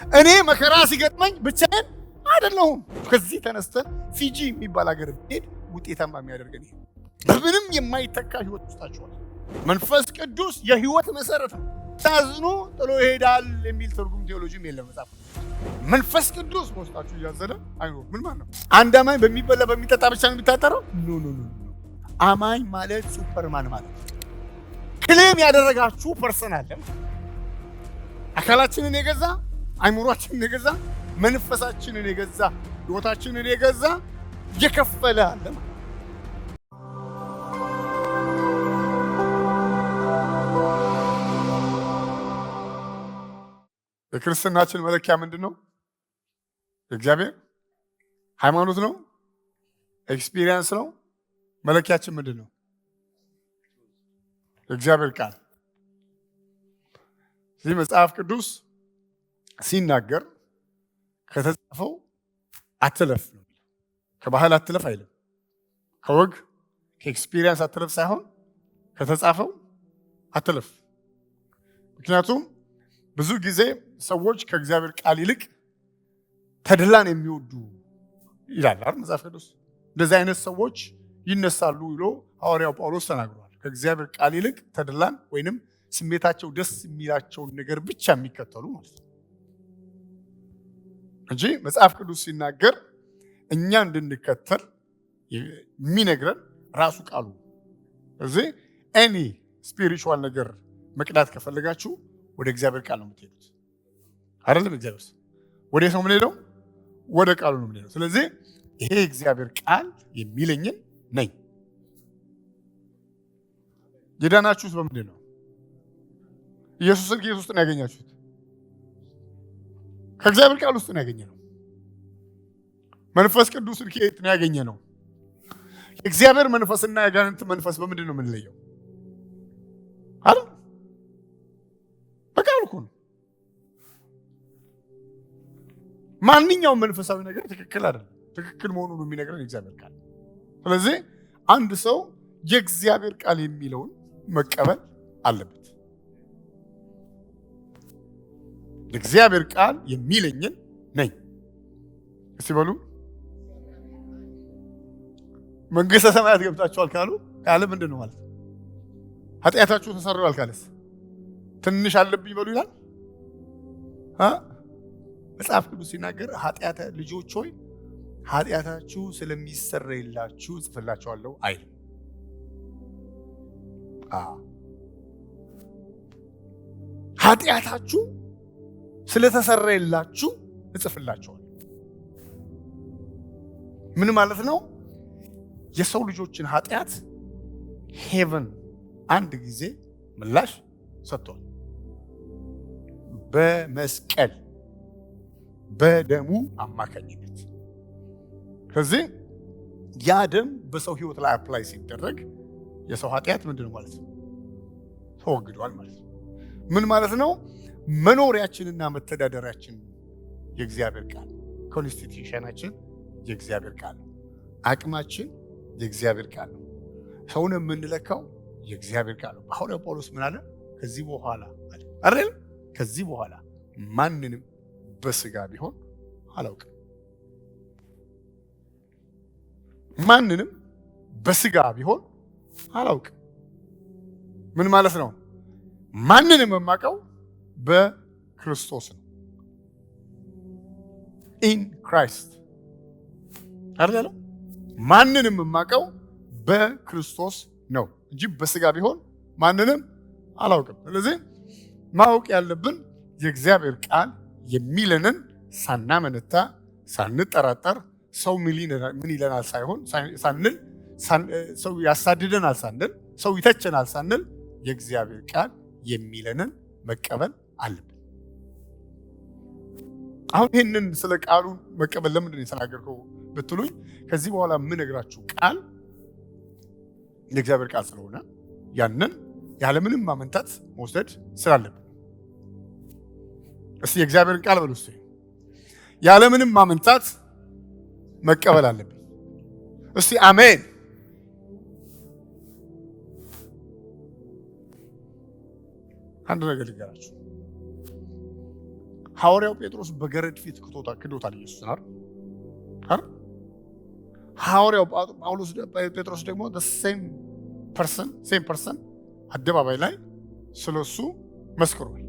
እኔ መከራ ሲገጥመኝ ብቻዬን አይደለሁም። ከዚህ ተነስተን ፊጂ የሚባል ሀገር ብንሄድ ውጤታማ የሚያደርገን ይሄ በምንም የማይተካ ህይወት ውስጣችኋል። መንፈስ ቅዱስ የህይወት መሰረት ነው። ታዝኖ ጥሎ ይሄዳል የሚል ትርጉም ቴዎሎጂም የለም መጽሐፍ። መንፈስ ቅዱስ በውስጣችሁ እያዘለ አይኖር ምን ማለት ነው? አንድ አማኝ በሚበላ በሚጠጣ ብቻ ነው የሚታጠረው? ኖ። አማኝ ማለት ሱፐርማን ማለት ነው። ክሌም ያደረጋችሁ ፐርሰን አለ። አካላችንን የገዛ አይምሮአችንን የገዛ መንፈሳችንን የገዛ ህይወታችንን የገዛ የከፈለ አለ። የክርስትናችን መለኪያ ምንድን ነው? እግዚአብሔር ሃይማኖት ነው? ኤክስፒሪየንስ ነው? መለኪያችን ምንድን ነው? እግዚአብሔር ቃል። እዚህ መጽሐፍ ቅዱስ ሲናገር ከተጻፈው አትለፍ ነው። ከባህል አትለፍ አይልም። ከወግ ከኤክስፒሪየንስ አትለፍ ሳይሆን ከተጻፈው አትለፍ። ምክንያቱም ብዙ ጊዜ ሰዎች ከእግዚአብሔር ቃል ይልቅ ተድላን የሚወዱ ይላል አይደል መጽሐፍ ቅዱስ። እንደዚህ አይነት ሰዎች ይነሳሉ ብሎ ሐዋርያው ጳውሎስ ተናግሯል። ከእግዚአብሔር ቃል ይልቅ ተድላን ወይንም ስሜታቸው ደስ የሚላቸውን ነገር ብቻ የሚከተሉ ማለት ነው እንጂ መጽሐፍ ቅዱስ ሲናገር እኛ እንድንከተል የሚነግረን ራሱ ቃሉ። ስለዚህ ኤኒ ስፒሪቹዋል ነገር መቅዳት ከፈለጋችሁ ወደ እግዚአብሔር ቃል ነው የምትሄዱት አይደለም? እግዚአብሔር ወደ ሰው ምን ሄደው ወደ ቃሉ ነው የምንሄደው። ስለዚህ ይሄ እግዚአብሔር ቃል የሚለኝን ነኝ። የዳናችሁት በምንድን ነው? ኢየሱስን ከየት ውስጥ ነው ያገኛችሁት? ከእግዚአብሔር ቃል ውስጥ ነው ያገኘነው። መንፈስ ቅዱስን ከየት ነው ያገኘነው? የእግዚአብሔር መንፈስና የአጋንንት መንፈስ በምንድን ነው የምንለየው? አይደል? በቃል እኮ ነው። ማንኛውም መንፈሳዊ ነገር ትክክል አይደለም። ትክክል መሆኑን የሚነግረን የእግዚአብሔር ቃል። ስለዚህ አንድ ሰው የእግዚአብሔር ቃል የሚለውን መቀበል አለበት። የእግዚአብሔር ቃል የሚለኝን ነኝ። እስቲ በሉ መንግሥተ ሰማያት ገብታችኋል ካለ ምንድን ነው ማለት? ኃጢአታችሁ ተሰርዋል ካለስ ትንሽ አለብኝ በሉ ይላል። መጽሐፍ ቅዱስ ሲናገር ኃጢአት ልጆች ሆይ ኃጢአታችሁ ስለሚሰረይላችሁ እጽፍላችኋለሁ አይል። ኃጢአታችሁ ስለተሰረየላችሁ እጽፍላችኋለሁ። ምን ማለት ነው? የሰው ልጆችን ኃጢአት ሄቨን አንድ ጊዜ ምላሽ ሰጥቷል። በመስቀል በደሙ አማካኝነት። ከዚህ ያ ደም በሰው ህይወት ላይ አፕላይ ሲደረግ የሰው ኃጢአት ምንድን ነው ማለት ነው? ተወግዷል ማለት ነው። ምን ማለት ነው? መኖሪያችንና መተዳደሪያችን የእግዚአብሔር ቃል፣ ኮንስቲቱሽናችን የእግዚአብሔር ቃል ነው። አቅማችን የእግዚአብሔር ቃል ነው። ሰውን የምንለካው የእግዚአብሔር ቃል ነው። ሐዋርያው ጳውሎስ ምን አለ? ከዚህ በኋላ አይደል? ከዚህ በኋላ ማንንም በስጋ ቢሆን አላውቅም። ማንንም በስጋ ቢሆን አላውቅም። ምን ማለት ነው? ማንንም የማውቀው በክርስቶስ ነው። ኢን ክራይስት አይደል? ማንንም የማውቀው በክርስቶስ ነው እንጂ በስጋ ቢሆን ማንንም አላውቅም። ስለዚህ ማወቅ ያለብን የእግዚአብሔር ቃል የሚለንን ሳናመነታ ሳንጠራጠር ሰው ምን ይለናል ሳይሆን ሳንል ሰው ያሳድደናል ሳንል ሰው ይተቸናል ሳንል የእግዚአብሔር ቃል የሚለንን መቀበል አለብን። አሁን ይህንን ስለ ቃሉ መቀበል ለምንድን ነው የተናገርከው ብትሉኝ፣ ከዚህ በኋላ የምነግራችሁ ቃል የእግዚአብሔር ቃል ስለሆነ ያንን ያለምንም ማመንታት መውሰድ ስላለብን። እስቲ የእግዚአብሔርን ቃል በሉ እስቲ። ያለምንም ማመንታት መቀበል አለብን። እስቲ አሜን። አንድ ነገር ልንገራችሁ። ሐዋርያው ጴጥሮስ በገረድ ፊት ክዶታል ኢየሱስን አይደል? ሐዋርያው ጴጥሮስ ደግሞ ሴም ፐርሰን አደባባይ ላይ ስለሱ መስክሯል።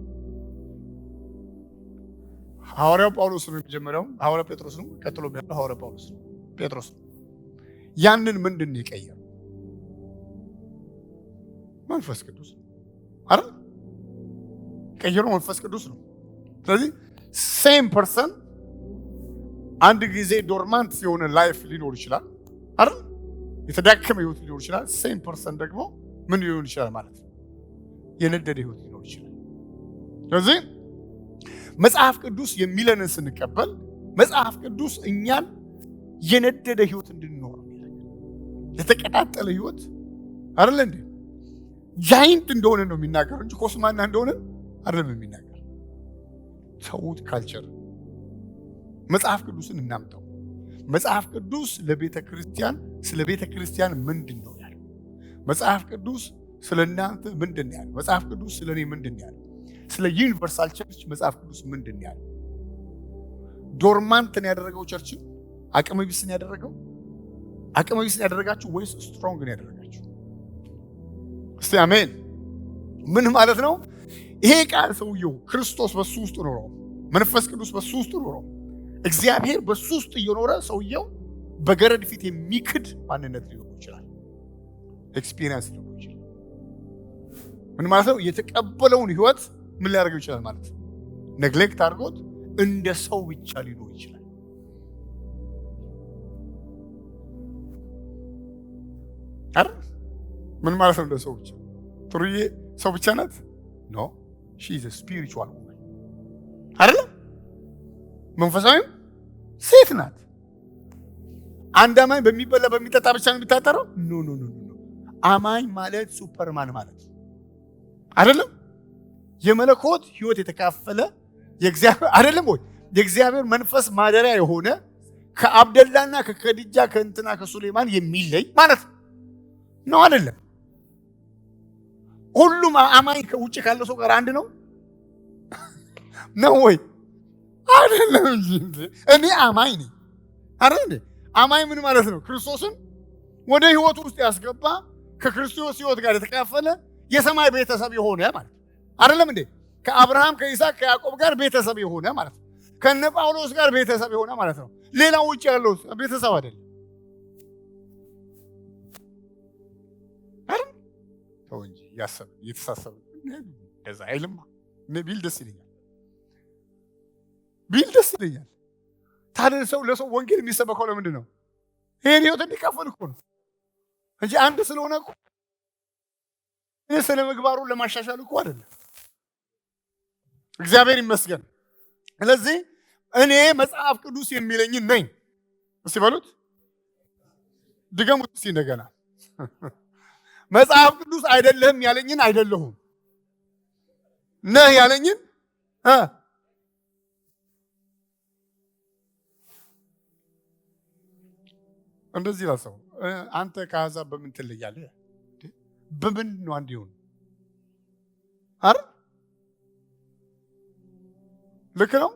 ሐዋርያው ጳውሎስ ነው የመጀመሪያው፣ ሐዋርያው ጴጥሮስ ነው። ቀጥሎ ያለው ሐዋርያው ጴጥሮስ ነው። ያንን ምንድን ነው የቀየረው? መንፈስ ቅዱስ አይደል? ቀየረው መንፈስ ቅዱስ ነው። ስለዚህ ሴም ፐርሰን አንድ ጊዜ ዶርማንት የሆነ ላይፍ ሊኖር ይችላል አይደል? የተዳከመ ህይወት ሊኖር ይችላል። ሴም ፐርሰን ደግሞ ምን ሊሆን ይችላል ማለት ነው? የነደደ ህይወት ሊኖር ይችላል። ስለዚህ መጽሐፍ ቅዱስ የሚለንን ስንቀበል መጽሐፍ ቅዱስ እኛን የነደደ ህይወት እንድንኖር የተቀጣጠለ ህይወት አይደል እንዴ? ጃይንት እንደሆነ ነው የሚናገረው እንጂ ኮስማና እንደሆነ አይደለም የሚናገር። ሰውት ካልቸር መጽሐፍ ቅዱስን እናምጣው። መጽሐፍ ቅዱስ ለቤተ ክርስቲያን ስለ ቤተ ክርስቲያን ምንድን ነው ያለው? መጽሐፍ ቅዱስ ስለ እናንተ ምንድን ነው ያለው? መጽሐፍ ቅዱስ ስለ እኔ ምንድን ነው ያለው? ስለ ዩኒቨርሳል ቸርች መጽሐፍ ቅዱስ ምንድን ነው ያለው? ዶርማንትን ያደረገው ቸርችን አቅመ ቢስን ያደረገው አቅመ ቢስን ያደረጋችሁ ወይስ ስትሮንግ ነው ያደረጋችሁ? እስቲ አሜን። ምን ማለት ነው? ይሄ ቃል ሰውየው ክርስቶስ በሱ ውስጥ ኖሮ መንፈስ ቅዱስ በሱ ውስጥ ኖሮ እግዚአብሔር በሱ ውስጥ እየኖረ ሰውየው በገረድ ፊት የሚክድ ማንነት ሊኖር ይችላል። ኤክስፒሪየንስ ሊኖር ይችላል። ምን ማለት ነው? የተቀበለውን ህይወት ምን ሊያደርገው ይችላል ማለት ነው? ኔግሌክት አድርጎት እንደ ሰው ብቻ ሊኖር ይችላል። አይደል? ምን ማለት ነው? እንደ ሰው ብቻ። ጥሩዬ ሰው ብቻ ናት? ኖ ሺ ኢዝ ስፒሪቹዋል ውመን አይደል? መንፈሳዊም ሴት ናት። አንድ አማኝ በሚበላ በሚጠጣ ብቻ ነው የሚታጠረው? ኖ ኖ ኖ ኖ። አማኝ ማለት ሱፐርማን ማለት አይደለም። የመለኮት ህይወት የተካፈለ የእግዚአብሔር አይደለም ወይ? የእግዚአብሔር መንፈስ ማደሪያ የሆነ ከአብደላና ከከዲጃ ከእንትና ከሱሌማን የሚለይ ማለት ነው አይደለም? ሁሉም አማኝ ከውጭ ካለው ሰው ጋር አንድ ነው ነው ወይ? አይደለም እንጂ እኔ አማኝ ነኝ አይደል እንዴ? አማኝ ምን ማለት ነው? ክርስቶስን ወደ ህይወቱ ውስጥ ያስገባ ከክርስቶስ ህይወት ጋር የተካፈለ የሰማይ ቤተሰብ የሆነ ማለት አይደለም እንዴ? ከአብርሃም ከይስሐቅ ከያዕቆብ ጋር ቤተሰብ የሆነ ማለት ነው። ከነ ጳውሎስ ጋር ቤተሰብ የሆነ ማለት ነው። ሌላው ውጭ ያለው ቤተሰብ አይደለም አይደል? ተው እንጂ ያሰብ እየተሳሰብ እንደዛ አይልማ። ቢል ደስ ይለኛል። ታዲያ ሰው ለሰው ወንጌል የሚሰበከው ለምንድን ነው? ይሄን ህይወት እንዲካፈል እኮ ነው እንጂ አንድ ስለሆነ እኮ ስለ ምግባሩን ለማሻሻል እኮ አይደለም። እግዚአብሔር ይመስገን። ስለዚህ እኔ መጽሐፍ ቅዱስ የሚለኝን ነኝ። እስቲ በሉት፣ ድገሙት እስቲ እንደገና። መጽሐፍ ቅዱስ አይደለህም ያለኝን አይደለሁም፣ ነህ ያለኝን እንደዚህ ላሰው። አንተ ከአሕዛብ በምን ትለያለህ? በምን ነው አንድ ይሁን አይደል? ልክ ነው።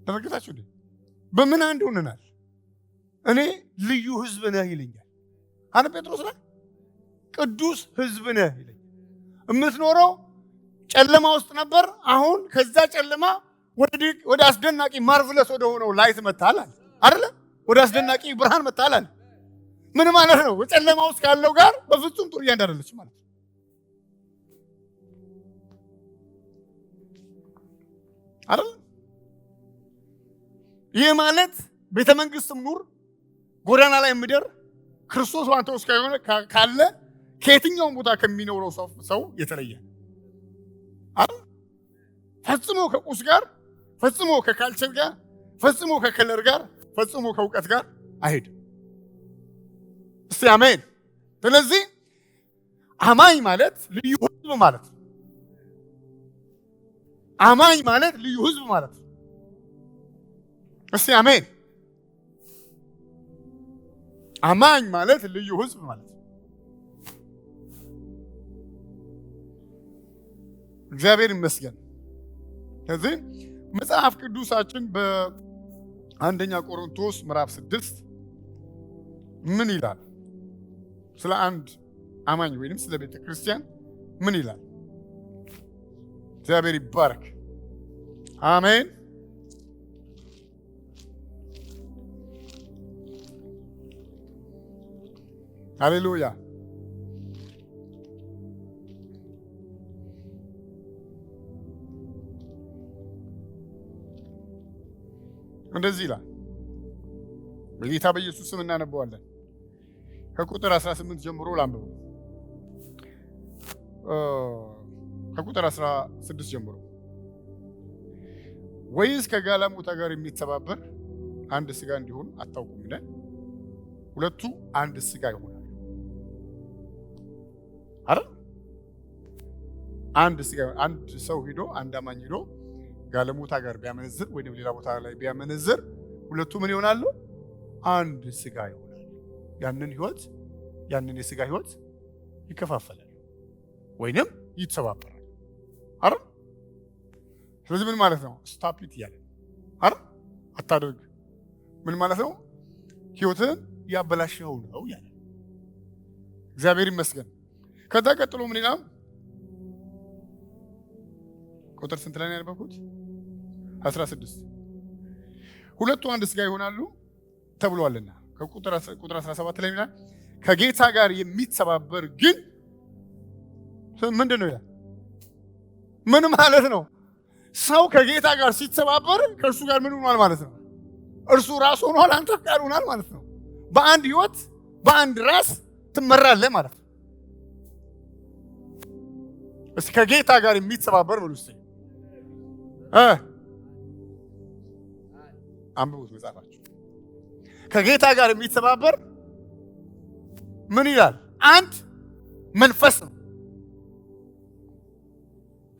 ተመልከታችሁ እንዴ? በምን አንድ ሆነናል? እኔ ልዩ ህዝብ ነህ ይለኛል። አነ ጴጥሮስ ላይ ቅዱስ ህዝብ ነህ ይለኛል። የምትኖረው ጨለማ ውስጥ ነበር። አሁን ከዛ ጨለማ ወደ አስደናቂ ማርቨለስ ወደ ሆነው ላይት መጥተሃል አይደለ? ወደ አስደናቂ ብርሃን መጥተሃል። ምን ማለት ነው? በጨለማ ውስጥ ካለው ጋር በፍጹም ጥሩ እንዳደረለች ማለት ነው። አይደል? ይህ ማለት ቤተ መንግስትም ኑር ጎዳና ላይ ምድር ክርስቶስ ዋንተ ውስጥ ካለ ከየትኛውም ቦታ ከሚኖረው ሰው የተለየ አይደል? ፈጽሞ ከቁስ ጋር፣ ፈጽሞ ከካልቸር ጋር፣ ፈጽሞ ከከለር ጋር፣ ፈጽሞ ከእውቀት ጋር አይሄድም። እስቲ አሜን። ስለዚህ አማኝ ማለት ልዩ ህዝብ ማለት ነው። አማኝ ማለት ልዩ ህዝብ ማለት ነው። እስቲ አሜን። አማኝ ማለት ልዩ ህዝብ ማለት ነው። እግዚአብሔር ይመስገን። ስለዚህ መጽሐፍ ቅዱሳችን በአንደኛ ቆሮንቶስ ምዕራፍ 6 ምን ይላል? ስለ አንድ አማኝ ወይንም ስለ ቤተ ክርስቲያን ምን ይላል? እግዚአብሔር ይባረክ። አሜን። ሃሌሉያ። እንደዚህ ይላል። በጌታ በኢየሱስ ስም እናነበዋለን። ከቁጥር 18 ጀምሮ ላንብበው። ከቁጥር 16 ጀምሮ ወይስ ከጋለሞታ ጋር የሚተባበር አንድ ስጋ እንዲሆን አታውቁምን? ሁለቱ አንድ ስጋ ይሆናሉ አይደል? አንድ ስጋ። አንድ ሰው ሄዶ አንድ አማኝ ሄዶ ጋለሞታ ጋር ቢያመነዝር ወይም ሌላ ቦታ ላይ ቢያመነዝር ሁለቱ ምን ይሆናሉ? አንድ ስጋ ይሆናሉ። ያንን የስጋ ህይወት ይከፋፈላል ወይንም ይተባበራል አይደል? ስለዚህ ምን ማለት ነው? ስታፕ ኢት እያለ አይደል? አታድርግ። ምን ማለት ነው? ህይወትን ያበላሸው ነው ያለ። እግዚአብሔር ይመስገን። ከዛ ቀጥሎ ምን ይላል? ቁጥር ስንት ላይ ነው ያነበብኩት? 16 ሁለቱ አንድ ስጋ ይሆናሉ ተብሏልና። ከቁጥር 17 ላይ ይላል ከጌታ ጋር የሚተባበር ግን ምንድን ነው ይላል? ምን ማለት ነው? ሰው ከጌታ ጋር ሲተባበር ከእርሱ ጋር ምን ሆኗል ማለት ነው? እርሱ ራስ ሆኗል፣ አንተ ጋር ሆኗል ማለት ነው። በአንድ ህይወት በአንድ ራስ ትመራለህ ማለት ነው። እስኪ ከጌታ ጋር የሚተባበር ብሉ እስኪ አንብቡት መጽሐፋችሁ። ከጌታ ጋር የሚተባበር ምን ይላል? አንድ መንፈስ ነው።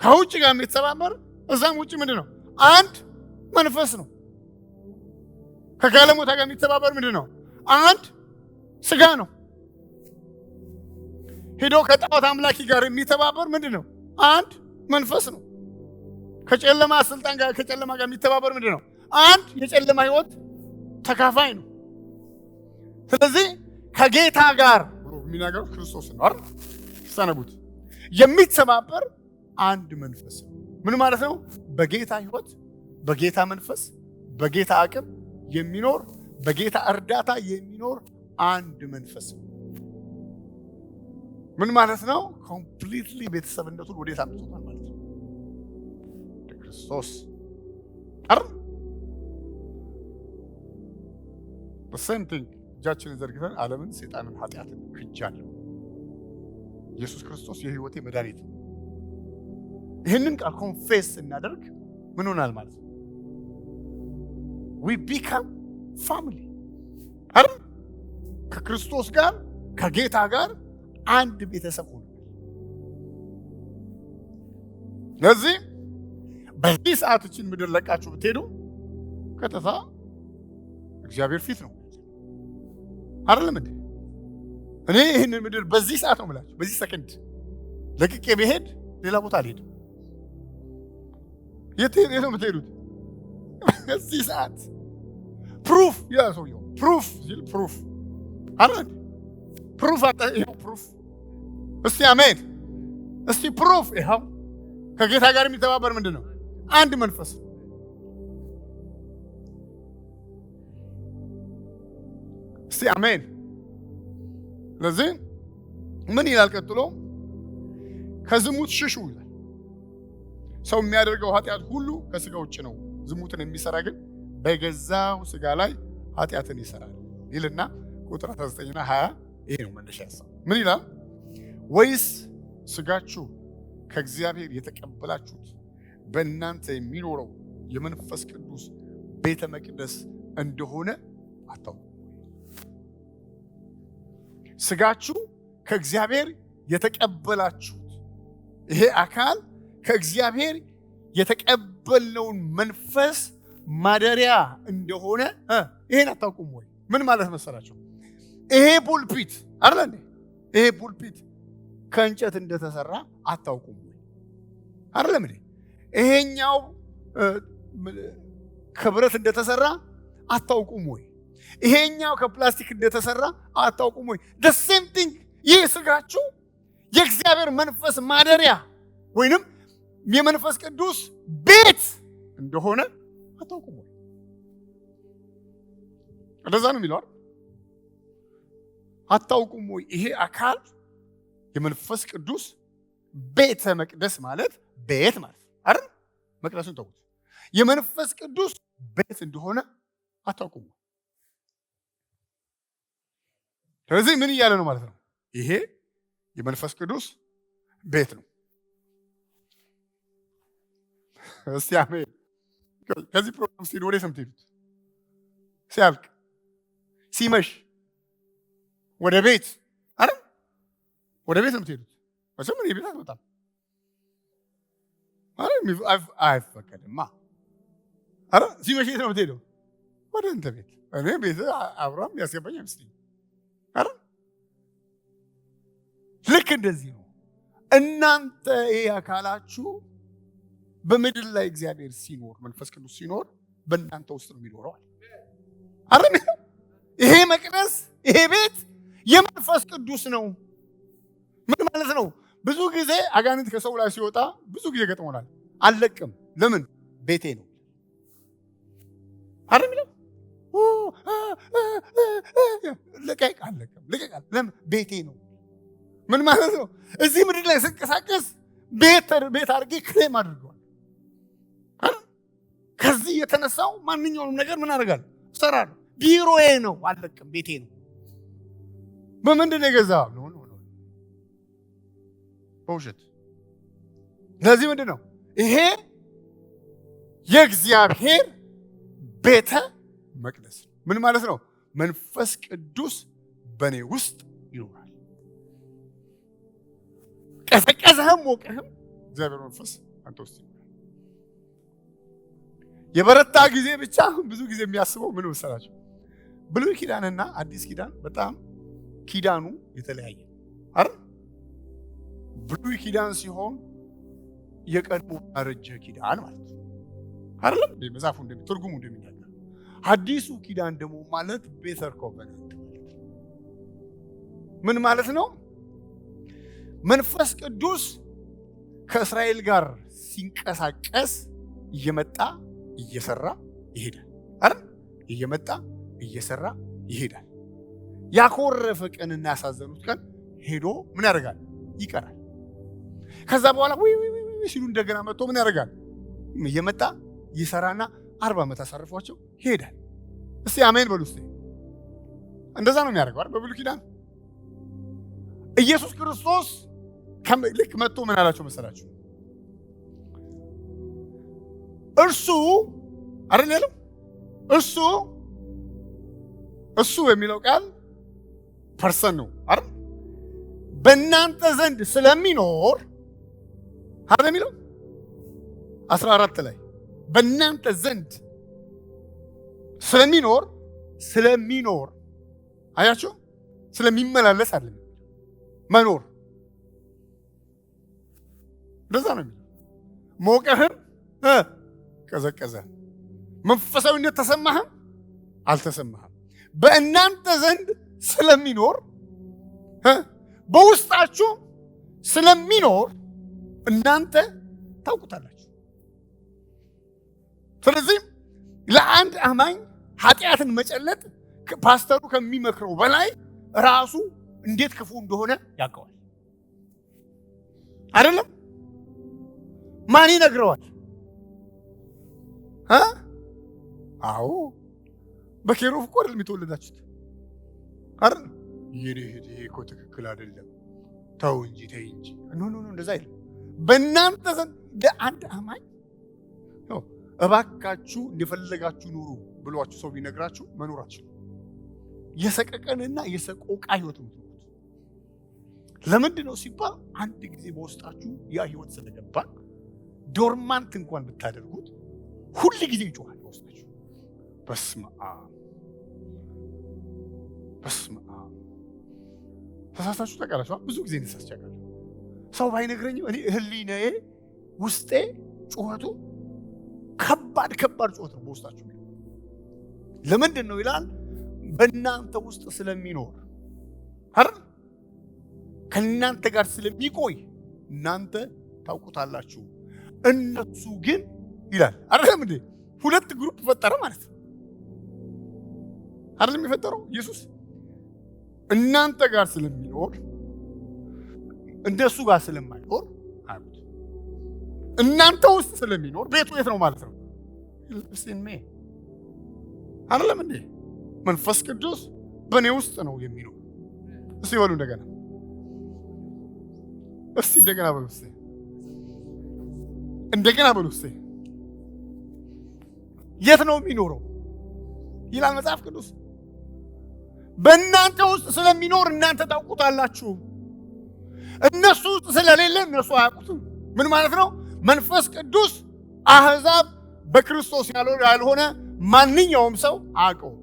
ከውጭ ጋር የሚተባበር እዛም ውጭ ምንድን ነው? አንድ መንፈስ ነው። ከጋለሞታ ጋር የሚተባበር ምንድን ነው? አንድ ስጋ ነው። ሄዶ ከጣዖት አምላኪ ጋር የሚተባበር ምንድን ነው? አንድ መንፈስ ነው። ከጨለማ ስልጣን ጋር ከጨለማ ጋር የሚተባበር ምንድን ነው? አንድ የጨለማ ህይወት ተካፋይ ነው። ስለዚህ ከጌታ ጋር ብሎ የሚናገረው ክርስቶስ ነው አይደል? ሰነቡት የሚተባበር አንድ መንፈስ ነው። ምን ማለት ነው? በጌታ ህይወት፣ በጌታ መንፈስ፣ በጌታ አቅም የሚኖር በጌታ እርዳታ የሚኖር አንድ መንፈስ ነው። ምን ማለት ነው? ኮምፕሊትሊ ቤተሰብነቱን ወዴት አምጥቶታል ማለት ነው? ክርስቶስ አይደል? በሴም ቲንግ እጃችንን ዘርግተን ዓለምን፣ ሰይጣንን፣ ኃጢአትን ክጃለሁ። ኢየሱስ ክርስቶስ የህይወቴ መድኃኒት ነው። ይህንን ቃል ኮንፌስ እናደርግ ምን ሆናል ማለት ነው? we become family አይደል? ከክርስቶስ ጋር ከጌታ ጋር አንድ ቤተሰብ ሆነ። ስለዚህ በዚህ ሰዓቶችን ምድር ለቃችሁ ብትሄዱ ቀጥታ እግዚአብሔር ፊት ነው አይደለም እንዴ? እኔ ይህንን ምድር በዚህ ሰዓት ነው የምላችሁ፣ በዚህ ሰከንድ ለቅቄ ብሄድ ሌላ ቦታ አልሄድም። የት ነው የምትሄዱት? በዚህ ሰዓት ፕሩፍ ያ ሰውየው ፕሩፍ ሲል ፕሩፍ አይደል? ፕሩፍ ይኸው ፕሩፍ። እስቲ አሜን። እስቲ ፕሩፍ ይኸው። ከጌታ ጋር የሚተባበር ምንድን ነው? አንድ መንፈስ። እስቲ አሜን። ስለዚህ ምን ይላል ቀጥሎ? ከዝሙት ሽሹ ይላል። ሰው የሚያደርገው ኃጢአት ሁሉ ከስጋ ውጭ ነው፣ ዝሙትን የሚሰራ ግን በገዛው ስጋ ላይ ኃጢአትን ይሰራል ይልና ቁጥር 19 እና 20 ይሄ ነው መነሻ ያሳው። ምን ይላል? ወይስ ስጋችሁ ከእግዚአብሔር የተቀበላችሁት በእናንተ የሚኖረው የመንፈስ ቅዱስ ቤተ መቅደስ እንደሆነ አታውቁም? ስጋችሁ ከእግዚአብሔር የተቀበላችሁት ይሄ አካል ከእግዚአብሔር የተቀበልነውን መንፈስ ማደሪያ እንደሆነ ይሄን አታውቁም ወይ? ምን ማለት መሰላችሁ? ይሄ ፑልፒት አይደል እንዴ? ይሄ ፑልፒት ከእንጨት እንደተሰራ አታውቁም ወይ? አይደለም እንዴ? ይሄኛው ከብረት እንደተሰራ አታውቁም ወይ? ይሄኛው ከፕላስቲክ እንደተሰራ አታውቁም ወይ? the same thing ይህ ስጋችሁ የእግዚአብሔር መንፈስ ማደሪያ ወይንም የመንፈስ ቅዱስ ቤት እንደሆነ አታውቁም ወይ? እንደዛ ነው የሚለው። አታውቁም ወይ? ይሄ አካል የመንፈስ ቅዱስ ቤተ መቅደስ ማለት ቤት ማለት አይደል? መቅደሱን ተውት። የመንፈስ ቅዱስ ቤት እንደሆነ አታውቁም። ስለዚህ ምን እያለ ነው ማለት ነው? ይሄ የመንፈስ ቅዱስ ቤት ነው። እስቲ አሜን። ከዚህ ፕሮግራም ሲሄድ ወደ ሰምተሉት ሲያልቅ ሲመሽ ወደ ቤት አይደል? ወደ ቤት ነው የምትሄዱት። ወሰም ምን ቤት አትመጣም አይደል? አይፈቀድማ። አረ ሲመሽ ነው የምትሄደው ወደ እንተ ቤት። እኔ ቤት አብርሃም ያስገባኝ አይመስለኝም። አረ ልክ እንደዚህ ነው። እናንተ ይሄ አካላችሁ በምድር ላይ እግዚአብሔር ሲኖር መንፈስ ቅዱስ ሲኖር በእናንተ ውስጥ ነው የሚኖረው አይደል? ይሄ መቅደስ ይሄ ቤት የመንፈስ ቅዱስ ነው። ምን ማለት ነው? ብዙ ጊዜ አጋንንት ከሰው ላይ ሲወጣ ብዙ ጊዜ ገጥሞናል። አልለቅም። ለምን? ቤቴ ነው አይደል? ለቀቅ አልለቅም። ለቀቅ ለምን? ቤቴ ነው። ምን ማለት ነው? እዚህ ምድር ላይ ስንቀሳቀስ ቤት አድርጌ ክሌም አድርገዋል። ከዚህ የተነሳው ማንኛውንም ነገር ምን አደርጋለሁ? እሰራለሁ። ቢሮዬ ነው፣ አልለቅም። ቤቴ ነው። በምንድን ነው የገዛው? ኖ በውሸት። ለዚህ ምንድን ነው ይሄ የእግዚአብሔር ቤተ መቅደስ። ምን ማለት ነው? መንፈስ ቅዱስ በእኔ ውስጥ ይኖራል። ቀዘቀዘህም ሞቀህም እግዚአብሔር መንፈስ አንተ ውስጥ ይኖራል። የበረታ ጊዜ ብቻ ብዙ ጊዜ የሚያስበው ምን መሰላችሁ? ብሉይ ኪዳንና አዲስ ኪዳን በጣም ኪዳኑ የተለያየ አይደል? ብሉይ ኪዳን ሲሆን የቀድሞ አረጀ ኪዳን ማለት ነው አይደለም? መጽሐፉ ትርጉሙ እንደሚናገር። አዲሱ ኪዳን ደግሞ ማለት ቤተር ኮቨናንት ማለት ምን ማለት ነው? መንፈስ ቅዱስ ከእስራኤል ጋር ሲንቀሳቀስ እየመጣ እየሰራ ይሄዳል አይደል? እየመጣ እየሰራ ይሄዳል። ያኮረፈ ቀንና ያሳዘኑት ቀን ሄዶ ምን ያደርጋል? ይቀራል። ከዛ በኋላ ወይ ሲሉ እንደገና መጥቶ ምን ያደርጋል? እየመጣ ይሰራና 40 ዓመት አሳርፏቸው ይሄዳል። እስቲ አሜን በሉ እስቲ። እንደዛ ነው የሚያደርገው አይደል? በብሉይ ኪዳን ኢየሱስ ክርስቶስ ልክ መጥቶ ምን አላቸው መሰላችሁ? እርሱ አይደል ያለው? እሱ የሚለው ቃል ፐርሰን ነው አይደል? በእናንተ ዘንድ ስለሚኖር አይደል የሚለው 14 ላይ በእናንተ ዘንድ ስለሚኖር አያችሁ? ስለሚመላለስ አይደለም መኖር። እንደዛ ነው የሚለው። ሞቀህም ቀዘቀዘ፣ መንፈሳዊነት ተሰማህም አልተሰማህም፣ በእናንተ ዘንድ ስለሚኖር በውስጣችሁ ስለሚኖር እናንተ ታውቁታላችሁ። ስለዚህ ለአንድ አማኝ ኃጢአትን መጨለጥ ፓስተሩ ከሚመክረው በላይ ራሱ እንዴት ክፉ እንደሆነ ያውቀዋል። አይደለም? ማን ይነግረዋል? አዎ በኬሮፍ እኮ አይደለም የተወለዳችሁት አይደል? ይሄ እኮ ትክክል አይደለም፣ ተው እንጂ ተይ እንጂ። ኖ እንደዛ አይደለም። በእናንተ ዘንድ አንድ አማኝ እባካችሁ እንደፈለጋችሁ ኑሩ ብሏችሁ ሰው ቢነግራችሁ መኖራችሁ የሰቀቀንና የሰቆቃ ህይወት ነው። ለምንድን ነው ሲባል አንድ ጊዜ በውስጣችሁ ያ ህይወት ስለገባ ዶርማንት እንኳን ብታደርጉት ሁሉ ጊዜ ይጮሃል በውስጣችሁ። በስመ አብ ተሳሳችሁ ታውቃላችሁ። ብዙ ጊዜ ተሳስቻለሁ። ሰው ባይነግረኝም እኔ ህሊናዬ ውስጤ ጩኸቱ ከባድ ጩኸት ነው በውስጣችሁ። ለምንድን ነው ይላል? በእናንተ ውስጥ ስለሚኖር አይደል? ከእናንተ ጋር ስለሚቆይ እናንተ ታውቁታላችሁ። እነሱ ግን ይላል አይደለም እንዴ? ሁለት ግሩፕ ፈጠረ ማለት ነው አይደለም? የፈጠረው ኢየሱስ እናንተ ጋር ስለሚኖር እንደሱ ጋር ስለማይኖር አሉት። እናንተ ውስጥ ስለሚኖር ቤቱ የት ነው ማለት ነው? ልብስን አይደለም እንዴ? መንፈስ ቅዱስ በእኔ ውስጥ ነው የሚኖር። እስቲ በሉ እንደገና፣ እስቲ እንደገና በሉ፣ እስቲ እንደገና በሉ። እስቲ የት ነው የሚኖረው ይላል መጽሐፍ ቅዱስ? በእናንተ ውስጥ ስለሚኖር እናንተ ታውቁታላችሁ። እነሱ ውስጥ ስለሌለ እነሱ አያውቁትም። ምን ማለት ነው? መንፈስ ቅዱስ አሕዛብ በክርስቶስ ያልሆነ ማንኛውም ሰው አያውቀው።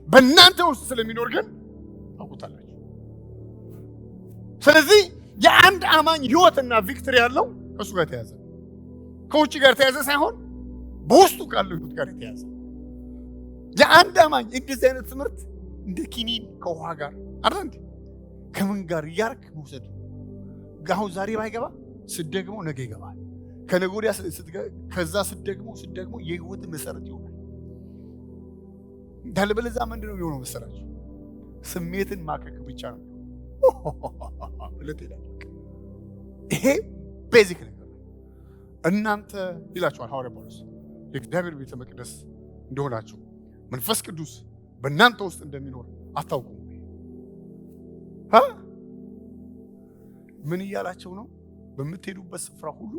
በእናንተ ውስጥ ስለሚኖር ግን ታውቁታላችሁ። ስለዚህ የአንድ አማኝ ህይወትና ቪክትሪ ያለው ከእሱ ጋር የተያዘ ከውጭ ጋር የተያዘ ሳይሆን በውስጡ ካለው ህይወት ጋር የተያዘ። የአንድ አማኝ እንደዚህ አይነት ትምህርት እንደ ኪኒን ከውሃ ጋር አይደል? ከምን ጋር እያርክ መውሰድ። አሁን ዛሬ ባይገባ ስትደግመው ነገ ይገባል። ከነገ ወዲያ ከዛ ስትደግመው የህይወት መሰረት ይሆናል። እንዳለበለዚያ ምንድን ነው የሚሆነው መሰላችሁ? ስሜትን ማከክ ብቻ ነው ብለህ ይሄ ቤዚክ ነገር ነው። እናንተ ይላችኋል ሐዋርያ ጳውሎስ የእግዚአብሔር ቤተ መቅደስ እንደሆናችሁ መንፈስ ቅዱስ በእናንተ ውስጥ እንደሚኖር አታውቁም? ምን እያላቸው ነው? በምትሄዱበት ስፍራ ሁሉ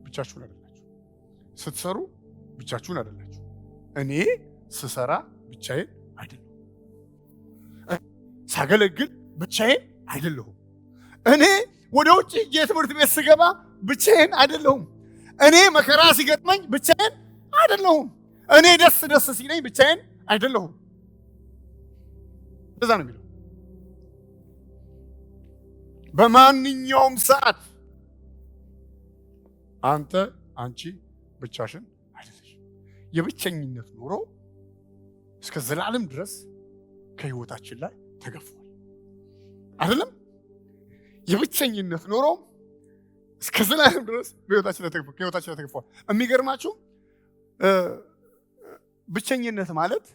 ብቻችሁን አይደላችሁ። ስትሰሩ ብቻችሁን አይደላችሁ። እኔ ስሰራ ብቻዬን አይደለሁም። ሳገለግል ብቻዬን አይደለሁም። እኔ ወደ ውጭ የትምህርት ቤት ስገባ ብቻዬን አይደለሁም። እኔ መከራ ሲገጥመኝ ብቻዬን አይደለሁም። እኔ ደስ ሲለኝ ብቻዬን አይደለሁም። እንደዛ ነው የሚለው። በማንኛውም ሰዓት አንቺ ብቻሽን አይደለሽ። የብቸኝነት ኑሮ እስከ ዘላለም ድረስ ከህይወታችን ላይ ተገፏል አይደለም? የብቸኝነት ኑሮ እስከ ዘላለም ድረስ ከህይወታችን ላይ ተገፏል። የሚገርማችሁ ብቸኝነት ማለት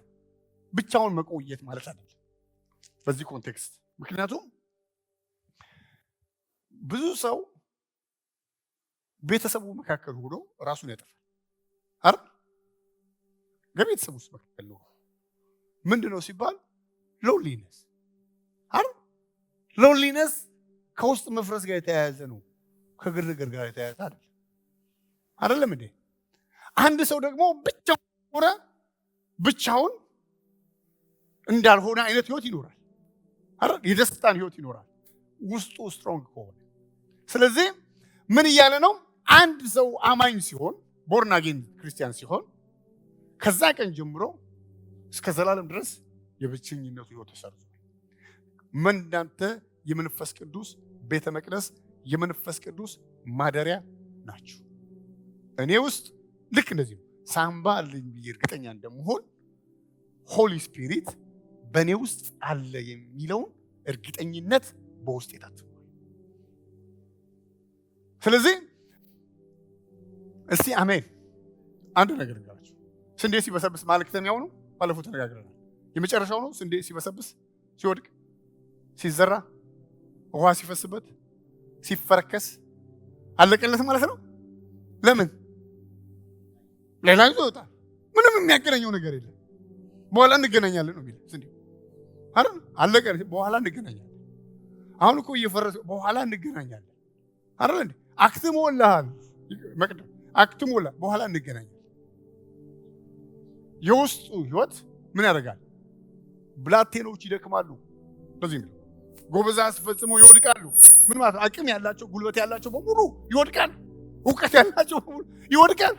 ብቻውን መቆየት ማለት አይደለም በዚህ ኮንቴክስት። ምክንያቱም ብዙ ሰው ቤተሰቡ መካከል ሆኖ ራሱን ያጠፋል አይደል? ከቤተሰቡ ውስጥ መካከል ነው። ምንድነው ሲባል ሎንሊነስ አይደል? ሎንሊነስ ከውስጥ መፍረስ ጋር የተያያዘ ነው፣ ከግርግር ጋር የተያያዘ አይደለም እንዴ? አንድ ሰው ደግሞ ብቻውን እንዳልሆነ አይነት ህይወት ይኖራል አይደል? የደስታን ህይወት ይኖራል ውስጡ ስትሮንግ ከሆነ። ስለዚህ ምን እያለ ነው? አንድ ሰው አማኝ ሲሆን ቦርን አጌን ክርስቲያን ሲሆን ከዛ ቀን ጀምሮ እስከ ዘላለም ድረስ የብቸኝነቱ ህይወት ተሰርዟል። እናንተ የመንፈስ ቅዱስ ቤተ መቅደስ የመንፈስ ቅዱስ ማደሪያ ናችሁ። እኔ ውስጥ ልክ እንደዚህ ነው። ሳምባ አለኝ ብዬ እርግጠኛ እንደምሆን ሆሊ ስፒሪት በእኔ ውስጥ አለ የሚለውን እርግጠኝነት በውስጥ የታትሟል። ስለዚህ እስቲ አሜን። አንድ ነገር እንገራችሁ። ስንዴ ሲበሰብስ ማለክተኛው ነው። ባለፈው ተነጋግረናል። የመጨረሻው ነው። ስንዴ ሲበሰብስ፣ ሲወድቅ፣ ሲዘራ፣ ውሃ ሲፈስበት፣ ሲፈረከስ አለቀለት ማለት ነው። ለምን? ሌላ ይወጣል። ምንም የሚያገናኘው ነገር የለም። በኋላ እንገናኛለን ነው የሚለው ስንዴ አይደል? አለቀ። በኋላ እንገናኛለን። አሁን እኮ እየፈረሰ በኋላ እንገናኛለን አይደል እንዴ? አክትሞልሃል መቅደም አክትሞላ በኋላ እንገናኛለን። የውስጡ ህይወት ምን ያደርጋል? ብላቴኖች ይደክማሉ። በዚህ ነው ጎበዛዝ ፈጽሞ ይወድቃሉ። ምን ማለት? አቅም ያላቸው ጉልበት ያላቸው በሙሉ ይወድቃሉ። እውቀት ያላቸው በሙሉ ይወድቃሉ።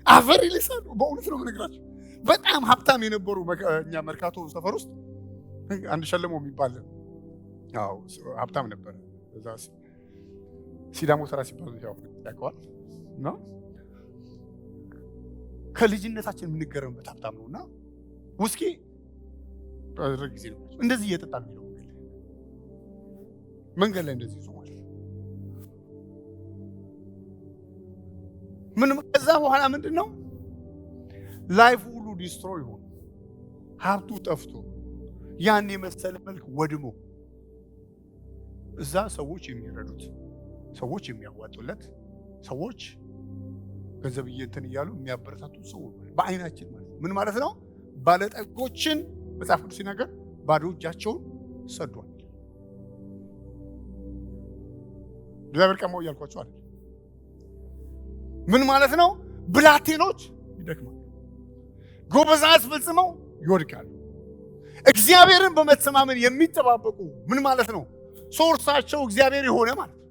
አፈር ይልሳሉ። በእውነት ነው የምነግራቸው። በጣም ሀብታም የነበሩ እኛ መርካቶ ሰፈር ውስጥ አንድ ሸለሞ የሚባል ሀብታም ነበረ። ሲዳሞ ተራ ሲባል ያውቀዋል ነው። ከልጅነታችን የምንገረምበት ሀብታም ነውና ውስኪ በደረግ ጊዜ ነው እንደዚህ እየጠጣ ነው መንገድ ላይ እንደዚህ ይዞ ማለት ምን ከዛ በኋላ ምንድነው ላይፍ ሁሉ ዲስትሮይ ሆኖ ሀብቱ ጠፍቶ ያን የመሰለ መልክ ወድሞ እዛ ሰዎች የሚረዱት ሰዎች የሚያዋጡለት ሰዎች ገንዘብ እንትን እያሉ የሚያበረታቱት ሰው በአይናችን ማለት ምን ማለት ነው? ባለጠጎችን መጽሐፍ ቅዱስ ሲናገር ባዶ እጃቸውን ሰዷል። እግዚአብሔር ቀማው እያልኳቸው አይደል? ምን ማለት ነው? ብላቴኖች ይደክማሉ፣ ጎበዛዝ ፈጽመው ይወድቃሉ። እግዚአብሔርን በመተማመን የሚጠባበቁ ምን ማለት ነው? ሶርሳቸው እግዚአብሔር የሆነ ማለት ነው።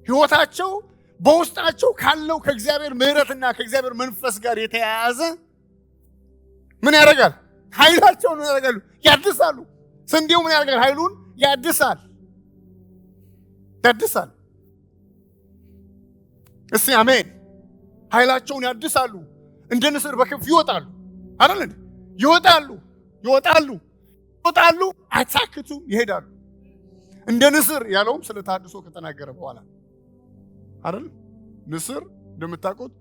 ህይወታቸው በውስጣቸው ካለው ከእግዚአብሔር ምሕረትና ከእግዚአብሔር መንፈስ ጋር የተያያዘ ምን ያደርጋል? ኃይላቸውን ምን ያደርጋሉ? ያድሳሉ። ስንዴው ምን ያደርጋል? ኃይሉን ያድሳል። እስቲ አሜን። ኃይላቸውን ያድሳሉ፣ እንደ ንስር በክንፍ ይወጣሉ። አይደል እንዴ? ይወጣሉ፣ አይታክቱም፣ ይሄዳሉ። እንደ ንስር ያለውም ስለ ታድሶ ከተናገረ በኋላ አይደል? ንስር እንደምታውቁት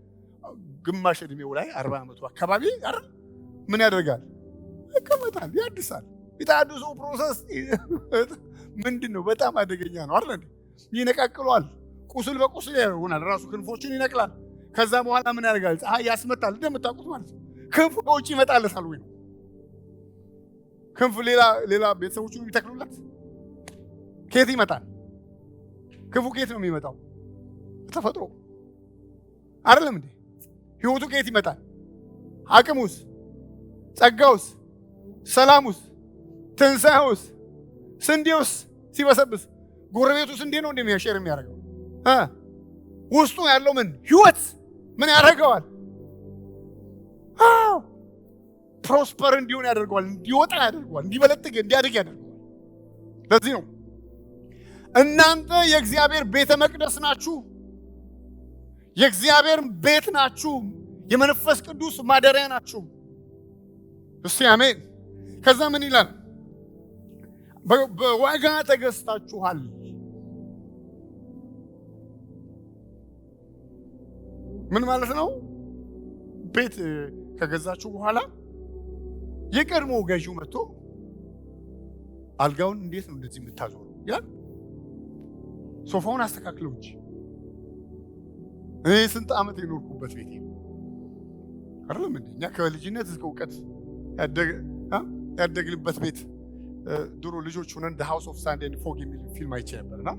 ግማሽ እድሜው ላይ 40 ዓመቱ አካባቢ አይደል ምን ያደርጋል? ይቀመጣል፣ ያድሳል። የታድሶ ፕሮሰስ ምንድነው? በጣም አደገኛ ነው አይደል? ይነቃቅሏል፣ ቁስል በቁስል ይሆናል፣ ራሱ ክንፎቹን ይነቅላል። ከዛ በኋላ ምን ያደርጋል? ፀሐይ ያስመታል፣ እንደምታውቁት ማለት ነው። ክንፉ ከውጭ ይመጣለታል ወይ ነው? ክንፍ ሌላ ቤተሰቦቹ ይተክሉለት ከየት ይመጣል? ክንፉ ከየት ነው የሚመጣው? ተፈጥሮ አይደለም እንዴ? ህይወቱ ከየት ይመጣል? አቅሙስ፣ ጸጋውስ፣ ሰላሙስ፣ ትንሣኤውስ፣ ስንዴውስ ሲበሰብስ ጎረቤቱ ስንዴ ነው እንደሚያሸር የሚያደርገው ውስጡ ያለው ምን ህይወት ምን ያደርገዋል? ፕሮስፐር እንዲሆን ያደርገዋል፣ እንዲወጣ ያደርገዋል፣ እንዲበለጥግ እንዲያድግ ያደርገዋል። ለዚህ ነው እናንተ የእግዚአብሔር ቤተ መቅደስ ናችሁ፣ የእግዚአብሔር ቤት ናችሁ፣ የመንፈስ ቅዱስ ማደሪያ ናችሁ። እስቲ አሜን። ከዛ ምን ይላል? በዋጋ ተገዝታችኋል። ምን ማለት ነው? ቤት ከገዛችሁ በኋላ የቀድሞ ገዢው መጥቶ አልጋውን እንዴት ነው እንደዚህ የምታዞረው ይላል። ሶፋውን አስተካክለው እንጂ እኔ ስንት ዓመት የኖርኩበት ቤት አይደለም እንዴ? እኛ ከልጅነት እስከ እውቀት ያደግንበት ቤት። ድሮ ልጆች ሆነን The House of Sand and Fog የሚል ፊልም አይቼ ነበርና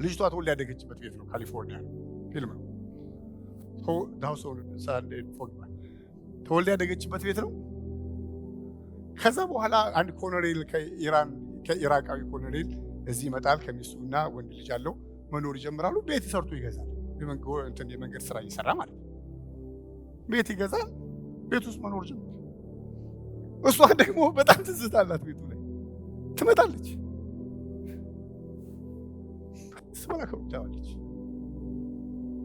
ልጅቷ ተወልዳ ያደገችበት ቤት ነው። ካሊፎርኒያ ፊልም ነው። The House of Sand and Fog ተወልዳ ያደገችበት ቤት ነው። ከዛ በኋላ አንድ ኮሎኔል ከኢራቃዊ ኮሎኔል እዚህ ይመጣል። ከሚስቱና ወንድ ልጅ አለው። መኖር ይጀምራሉ። ቤት ሰርቶ ይገዛል። የመንገድ ስራ እየሰራ ማለት ነው። ቤት ይገዛል። ቤት ውስጥ መኖር ጀምራል። እሷ ደግሞ በጣም ትዝታ አላት። ቤቱ ላይ ትመጣለች፣ ስመላከሩ ታዋለች።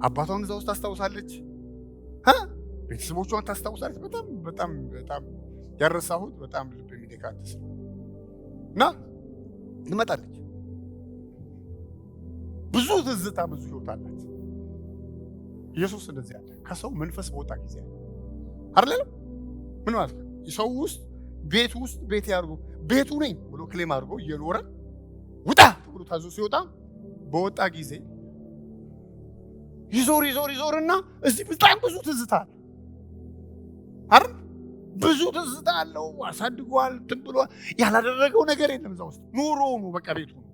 አባቷን እዛ ውስጥ ታስታውሳለች፣ ቤተሰቦቿን ታስታውሳለች። በጣም ያረሳሁት በጣም ልብ የሚነካት እና ትመጣለች። ብዙ ትዝታ፣ ብዙ ህይወት አላት። ኢየሱስ እንደዚህ አለ። ከሰው መንፈስ በወጣ ጊዜ አይደለም ምን ማለት ነው? ሰው ውስጥ ቤት ያርጉ ቤቱ ነኝ ብሎ ክሌም አድርጎ እየኖረ ውጣ ብሎ ታዞ ሲወጣ በወጣ ጊዜ ይዞርና እዚህ በጣም ብዙ ትዝታ አለ አይደል? ብዙ ትዝታ አለው። አሳድጓል፣ ትብሏል። ያላደረገው ነገር የለም እዛ ውስጥ። ኑሮ ነው በቃ ቤቱ ነው።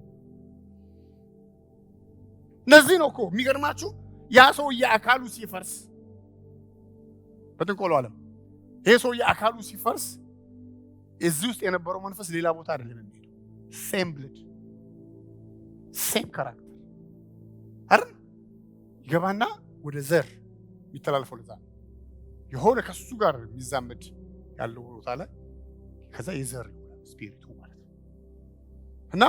ለዚህ ነው እኮ የሚገርማችሁ ያ ሰውዬ አካሉ ሲፈርስ በጥንቆሎ ዓለም ይሄ ሰውዬ አካሉ ሲፈርስ እዚህ ውስጥ የነበረው መንፈስ ሌላ ቦታ አይደለም የሚሄደው። ሴም ብልድ ሴም ካራክተር አይደል? ይገባና ወደ ዘር የሚተላለፈው ለዛ የሆነ ከሱ ጋር የሚዛመድ ያለው ቦታ ላይ ከዛ የዘር ይሆናል ስፒሪቱ ማለት ነው። እና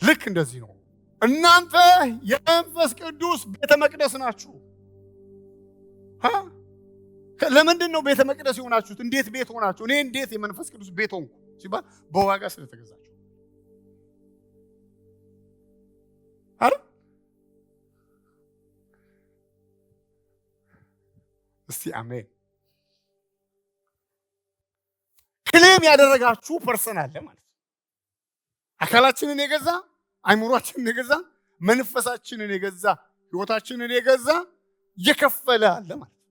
ልክ እንደዚህ ነው እናንተ የመንፈስ ቅዱስ ቤተ መቅደስ ናችሁ። ለምንድን ነው ቤተ መቅደስ የሆናችሁት? እንዴት ቤት ሆናችሁ? እኔ እንዴት የመንፈስ ቅዱስ ቤት ሆንኩ ሲባል በዋጋ ስለተገዛችሁ አይደል? እስቲ አሜን። ክሌም ያደረጋችሁ ፐርሰን አለ ማለት ነው። አካላችንን የገዛ አይምሯችንን የገዛ መንፈሳችንን የገዛ ህይወታችንን የገዛ የከፈለ አለ ማለት ነው።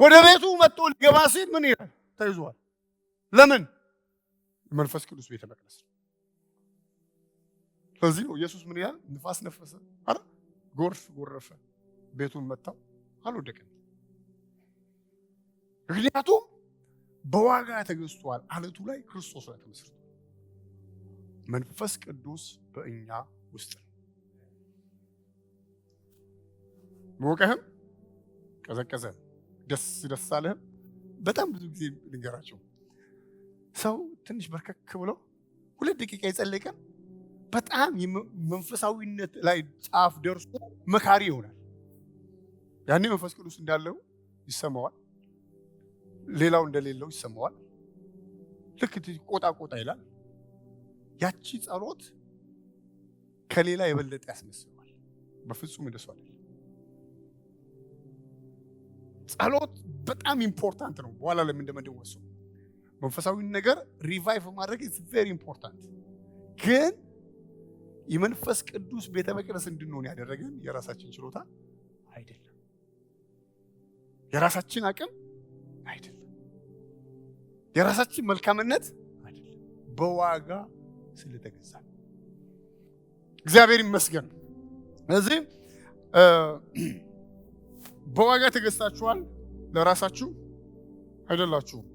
ወደ ቤቱ መጥቶ ሊገባ ሲል ምን ይላል? ተይዟል። ለምን? መንፈስ ቅዱስ ቤተ መቅደስ። ስለዚህ ነው ኢየሱስ ምን ይላል? ንፋስ ነፈሰ አይደል? ጎርፍ ጎረፈ፣ ቤቱን መታው፣ አልወደቀም። ምክንያቱም በዋጋ ተገዝቷል። አለቱ ላይ ክርስቶስ ላይ ተመስርቷል። መንፈስ ቅዱስ በእኛ ውስጥ ነው። ሞቀህም ቀዘቀዘም ደስ አለህም። በጣም ብዙ ጊዜ ልንገራቸው፣ ሰው ትንሽ በርከክ ብሎ 2 ደቂቃ የጸለቀን በጣም መንፈሳዊነት ላይ ጫፍ ደርሶ መካሪ ይሆናል። ያኔ መንፈስ ቅዱስ እንዳለው ይሰማዋል፣ ሌላው እንደሌለው ይሰማዋል። ልክ ቆጣ ይላል። ያቺ ጸሎት ከሌላ የበለጠ ያስመስለዋል። በፍጹም እንደሱ አይደለም። ጸሎት በጣም ኢምፖርታንት ነው። በኋላ ለምን እንደምንወስው መንፈሳዊ ነገር ሪቫይቭ ማድረግ is very important። ግን የመንፈስ ቅዱስ ቤተ መቅደስ እንድንሆን ያደረገን የራሳችን ችሎታ አይደለም፣ የራሳችን አቅም አይደለም፣ የራሳችን መልካምነት አይደለም። በዋጋ ስለተገዛ እግዚአብሔር ይመስገን። ስለዚህ በዋጋ ተገዝታችኋል፣ ለራሳችሁ አይደላችሁም።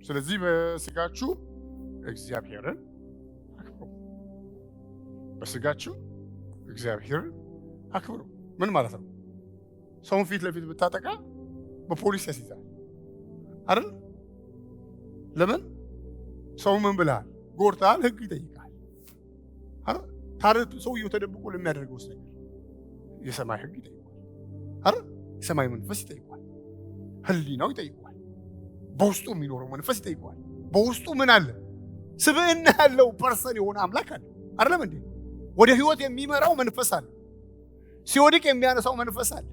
ስለዚህ በስጋችሁ እግዚአብሔርን አክብሩ። በስጋችሁ እግዚአብሔርን አክብሩ። ምን ማለት ነው? ሰውን ፊት ለፊት ብታጠቃ በፖሊስ ያስይዛል አይደል? ለምን? ሰው ምን ብለሃል? ጎርታል፣ ህግ ይጠይቃል አይደል? ታዲያ ሰውየው ተደብቆ ለሚያደርገው ነገር የሰማይ ህግ ይጠይቃል አይደል? የሰማይ መንፈስ ይጠይቃል፣ ህሊናው ይጠይቃል፣ በውስጡ የሚኖረው መንፈስ ይጠይቃል። በውስጡ ምን አለ? ስብዕና ያለው ፐርሰን የሆነ አምላክ አለ አይደለም እንዴ? ወደ ህይወት የሚመራው መንፈስ አለ፣ ሲወድቅ የሚያነሳው መንፈስ አለ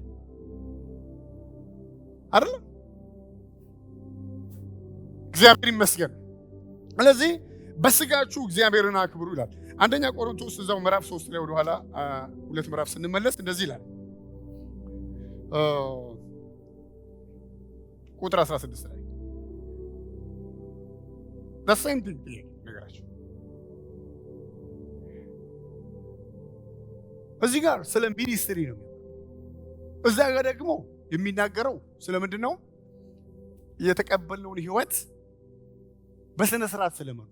አይደለም? እግዚአብሔር ይመስገን። ስለዚህ በስጋችሁ እግዚአብሔርን አክብሩ ይላል። አንደኛ ቆሮንቶስ እዛው ምዕራፍ 3 ላይ ወደ ኋላ 2 ምዕራፍ ስንመለስ እንደዚህ ይላል። ቁጥር 16 ላይ the same thing ነገራችሁ። እዚህ ጋር ስለ ሚኒስትሪ ነው፣ እዛ ጋር ደግሞ የሚናገረው ስለምንድን ነው? የተቀበልነውን ህይወት በስነ ስርዓት ስለመኑ።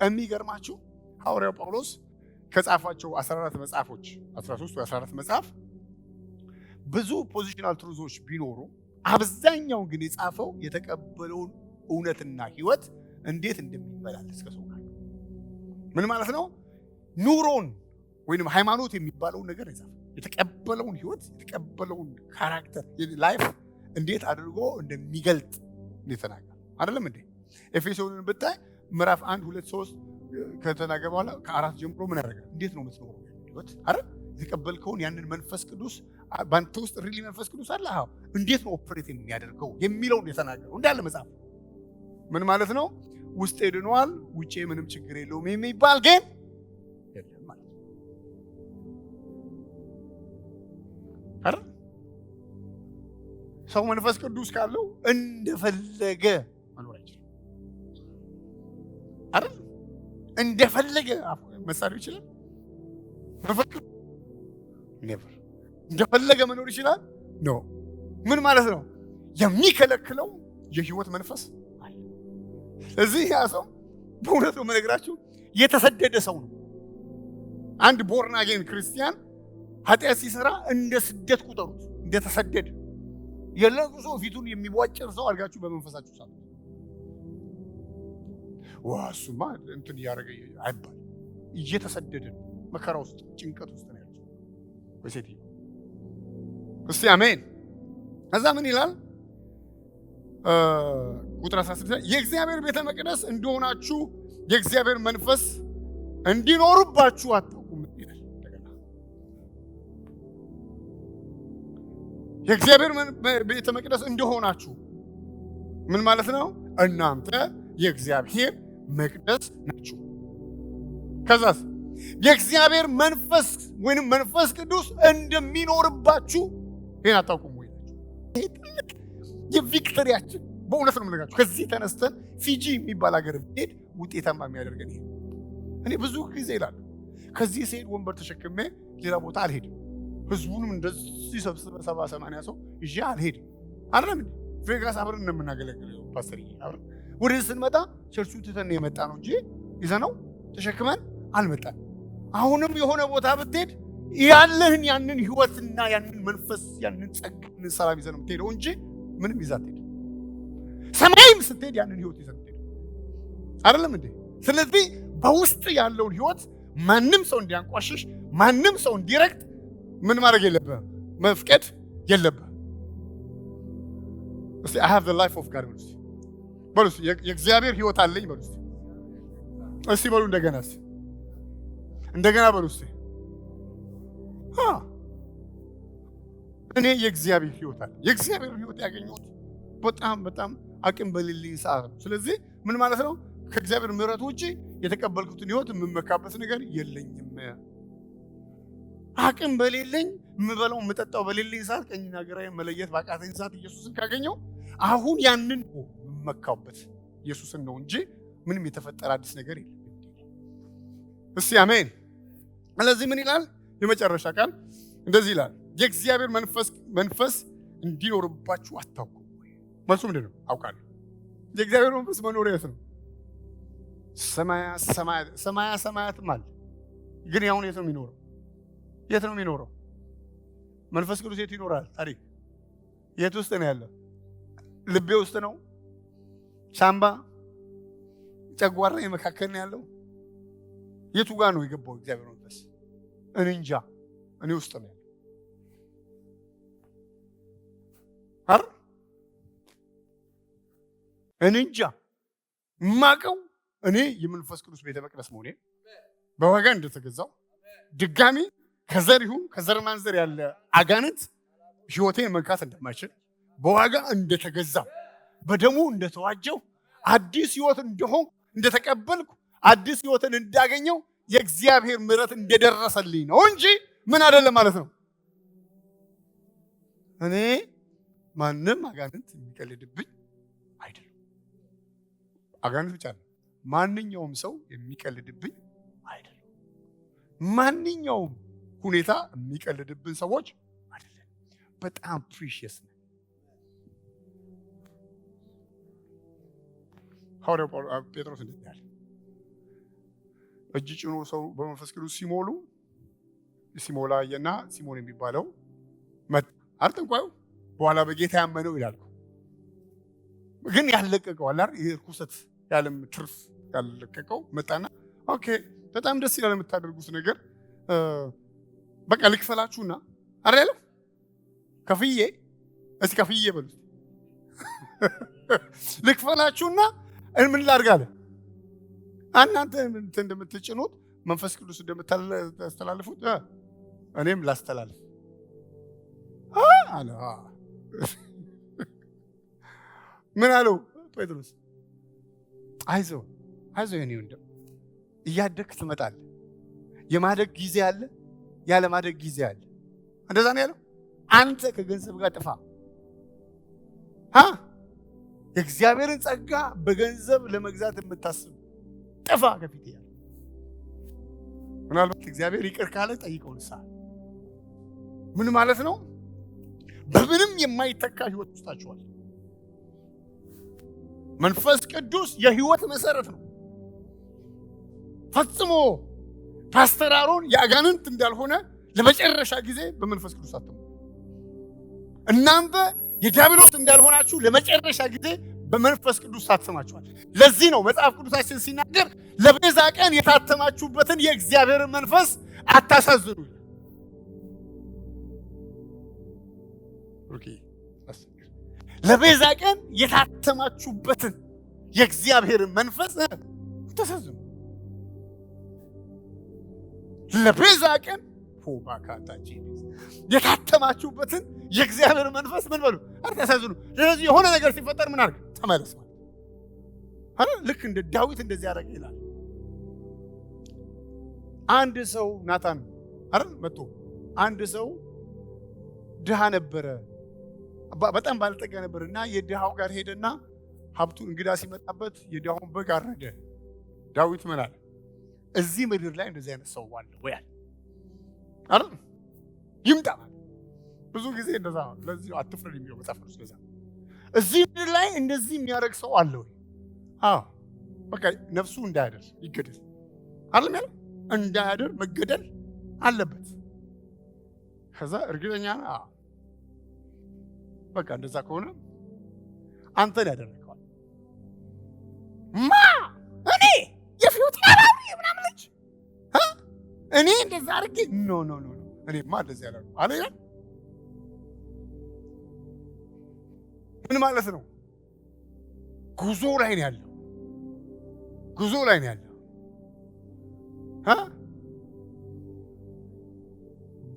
የሚገርማችሁ ሐዋርያው ጳውሎስ ከጻፋቸው 14 መጽሐፎች 13 ወይ 14 መጽሐፍ ብዙ ፖዚሽናል ትሩዞች ቢኖሩ አብዛኛው ግን የጻፈው የተቀበለውን እውነትና ህይወት እንዴት እንደሚመላለስ ከሰው ጋር። ምን ማለት ነው? ኑሮን ወይንም ሃይማኖት የሚባለውን ነገር የጻፈው የተቀበለውን ህይወት የተቀበለውን ካራክተር ላይፍ እንዴት አድርጎ እንደሚገልጥ እንደተናገረ አይደለም እንዴ? ኤፌሶንን ብታይ ምዕራፍ 1 2 3 ከተናገረ በኋላ ከ4 ጀምሮ ምን ያደርጋል? እንዴት ነው የምትኖረው ህይወት አይደል? የተቀበልከውን ያንን መንፈስ ቅዱስ ባንተ ውስጥ ሪሊ መንፈስ ቅዱስ አለ። አዎ፣ እንዴት ነው ኦፕሬት የሚያደርገው የሚለውን የተናገረው እንዳለ መጽሐፍ። ምን ማለት ነው? ውስጤ ድኗል፣ ውጪ ምንም ችግር የለውም የሚባል ግን የለም ማለት ነው አይደል? ሰው መንፈስ ቅዱስ ካለው እንደፈለገ መኖር አይችልም አይደል? እንደፈለገ መሳሪያ ይችላል መንፈስ ቅዱስ ኔቨር እንደፈለገ መኖር ይችላል ኖ። ምን ማለት ነው? የሚከለክለው የህይወት መንፈስ አለ። ስለዚህ ያ ሰው በእውነት ነው የምነግራችሁ የተሰደደ ሰው ነው። አንድ ቦርን አጌን ክርስቲያን ኃጢአት ሲሰራ እንደ ስደት ቁጠሩት፣ እንደተሰደደ የለቅሶ ፊቱን የሚቧጭር ሰው አድርጋችሁ በመንፈሳችሁ ሳሉ ዋሱማ እንትን ያረገ አይባል። እየተሰደደ መከራ ውስጥ ጭንቀት ውስጥ ነው ያለው ወይሴት። እስቲ አሜን። ከዛ ምን ይላል? ቁጥር 16 የእግዚአብሔር ቤተ መቅደስ እንደሆናችሁ የእግዚአብሔር መንፈስ እንዲኖርባችሁ አታውቁም ይላል። እንደገና የእግዚአብሔር ቤተ መቅደስ እንደሆናችሁ ምን ማለት ነው? እናንተ የእግዚአብሔር መቅደስ ናችሁ። ከዛስ የእግዚአብሔር መንፈስ ወይንም መንፈስ ቅዱስ እንደሚኖርባችሁ ይሄን አታውቁም ወይ? የቪክቶሪያችን በእውነት ነው የምነግራችሁ። ከዚህ ተነስተን ፊጂ የሚባል ሀገር ብሄድ ውጤታማ የሚያደርገን ይሄ። እኔ ብዙ ጊዜ ይላል ከዚህ ስሄድ ወንበር ተሸክሜ ሌላ ቦታ አልሄድም። ህዝቡንም እንደዚህ ሰብስበ 70-80 ሰው ይዤ አልሄድም። አይደለም እንዴ? ቬጋስ አብረን ነው የምናገለግለው ፓስተር አብረን ወደዚህ ስንመጣ ቸርቹ ትተን የመጣ ነው እንጂ ይዘነው ተሸክመን አልመጣን። አሁንም የሆነ ቦታ ብትሄድ ያለህን ያንን ህይወትና ያንን መንፈስ ያንን ጸጋን ሰላም ይዘህ ነው የምትሄደው እንጂ ምንም ይዘህ አትሄድም። ሰማይም ስትሄድ ያንን ህይወት ይዘህ የምትሄደው አይደለም እንዴ? ስለዚህ በውስጥ ያለውን ህይወት ማንም ሰው እንዲያንቋሽሽ፣ ማንም ሰው እንዲረግጥ ምን ማድረግ የለብህም፣ መፍቀድ የለብህም። እስቲ I have the life of God በሉ እስቲ የእግዚአብሔር ህይወት አለኝ በሉ እስቲ። እስቲ በሉ እንደገና እስቲ እንደገና በሉ እስቲ እኔ የእግዚአብሔር ህይወት አለ። የእግዚአብሔር ህይወት ያገኘሁት በጣም አቅም በሌለኝ ሰዓት ነው። ስለዚህ ምን ማለት ነው? ከእግዚአብሔር ምሕረት ውጪ የተቀበልኩትን ህይወት የምመካበት ነገር የለኝም። አቅም በሌለኝ የምበላው የምጠጣው በሌለኝ ሰዓት ቀኝና ግራዬን መለየት ባቃተኝ ሰዓት ኢየሱስን ካገኘው አሁን ያንን የምመካበት ኢየሱስን ነው እንጂ ምንም የተፈጠረ አዲስ ነገር የለም። እስቲ አሜን። ስለዚህ ምን ይላል? የመጨረሻ ቃል እንደዚህ ይላል፣ የእግዚአብሔር መንፈስ እንዲኖርባችሁ አታውቁም ወይ? መልሱ ምንድን ነው? አውቃለሁ። የእግዚአብሔር መንፈስ መኖሪያ የት ነው? ሰማያትም አለ። ግን ያሁን የት ነው የሚኖረው? የት ነው የሚኖረው? መንፈስ ቅዱስ የት ይኖራል? ታሪክ የት ውስጥ ነው ያለው? ልቤ ውስጥ ነው? ሳምባ ጨጓራ መካከል ነው ያለው? የቱ ጋር ነው የገባው እግዚአብሔር መንፈስ? እኔ እንጃ። እኔ ውስጥ ነው ያለው። እኔ እንጃ። የማውቀው እኔ የመንፈስ ቅዱስ ቤተ መቅደስ መሆኔ በዋጋ እንደተገዛው ድጋሚ ከዘር ይሁን ከዘር ማንዘር ያለ አጋንንት ህይወቴን መንካት እንደማይችል በዋጋ እንደተገዛው በደሙ እንደተዋጀው አዲስ ህይወት እንደሆን እንደተቀበልኩ አዲስ ህይወትን እንዳገኘው የእግዚአብሔር ምሕረት እንደደረሰልኝ ነው እንጂ ምን አይደለም ማለት ነው። እኔ ማንም አጋንንት የሚቀልድብኝ አይደለም። አጋንንት ብቻ ነው። ማንኛውም ሰው የሚቀልድብኝ አይደለም። ማንኛውም ሁኔታ የሚቀልድብን ሰዎች አይደለም። በጣም ፕሪሺየስ ነው። ሐዋርያው ጴጥሮስ እንደዚህ ያለ እጅ ጭኖ ሰው በመንፈስ ቅዱስ ሲሞላ አየና ሲሞን የሚባለው መጣ። አርጠንቋዩ በኋላ በጌታ ያመነው ይላል። ግን ያለቀቀው አላር የርኩሰት ያለም ትርፍ ያለቀቀው መጣና ኦኬ በጣም ደስ ይላል የምታደርጉት ነገር በቃ ልክፈላችሁና አይደል ከፍዬ በሉ ልክፈላችሁና ምን ላድርጋለ? እናንተ እንደምትጭኑት መንፈስ ቅዱስ እንደምታስተላልፉት እኔም ላስተላልፍ አለ። ምን አለው ጴጥሮስ? አይዞህ የኔ ወንድም እያደግክ ትመጣለህ። የማደግ ጊዜ አለ፣ ያለ ማደግ ጊዜ አለ። እንደዛ ነው ያለው። አንተ ከገንዘብ ጋር ጥፋ። የእግዚአብሔርን ጸጋ በገንዘብ ለመግዛት የምታስብ ጥፋ ከፊት ያለ። ምናልባት እግዚአብሔር ይቅር ካለ ጠይቀው ንስሐ። ምን ማለት ነው? በምንም የማይተካ ህይወት ውስጣችኋል። መንፈስ ቅዱስ የህይወት መሰረት ነው። ፈጽሞ ፓስተር አሮን የአጋንንት እንዳልሆነ ለመጨረሻ ጊዜ በመንፈስ ቅዱስ አትሙ። እናንተ የዲያብሎስ እንዳልሆናችሁ ለመጨረሻ ጊዜ በመንፈስ ቅዱስ ታትማችኋል። ለዚህ ነው መጽሐፍ ቅዱሳችን ሲናገር ለቤዛ ቀን የታተማችሁበትን የእግዚአብሔርን መንፈስ አታሳዝኑ። ለቤዛ ቀን የታተማችሁበትን የእግዚአብሔርን መንፈስ አታሳዝኑ። ለቤዛ ቀን ፎባካታጂ የታተማችሁበትን የእግዚአብሔር መንፈስ ምን በሉ አታሳዝኑ። ስለዚህ የሆነ ነገር ሲፈጠር ምን አድርግ ተመለስ ማለት አይደል? ልክ እንደ ዳዊት እንደዚህ ያደረገ ይላል። አንድ ሰው ናታን አይደል መጥቶ አንድ ሰው ድሃ ነበረ፣ በጣም ባለጠጋ ነበርና የድሃው ጋር ሄደና ሀብቱን እንግዳ ሲመጣበት የድሃውን በግ አረደ። ዳዊት ምን አለ? እዚህ ምድር ላይ እንደዚህ አይነት ሰው አለ ወይ አለ አይደል? ይምጣ። ብዙ ጊዜ እንደዛ ነው። ለዚህ አትፍረድ የሚለው መጽሐፍ ቅዱስ ለዛ እዚህ ምድር ላይ እንደዚህ የሚያደርግ ሰው አለ ወይ? አዎ በቃ ነፍሱ እንዳያደር ይገደል አይደል? ማለት እንዳያደር መገደል አለበት። ከዛ እርግጠኛ ነህ? በቃ እንደዛ ከሆነ አንተን ያደረገዋል። እኔ የፊውት አራቢ ምናምን ልጅ እኔ እንደዛ አድርጌ ኖ እኔማ እንደዚህ ያላሉ አለ። ምን ማለት ነው? ጉዞ ላይ ነው ያለው።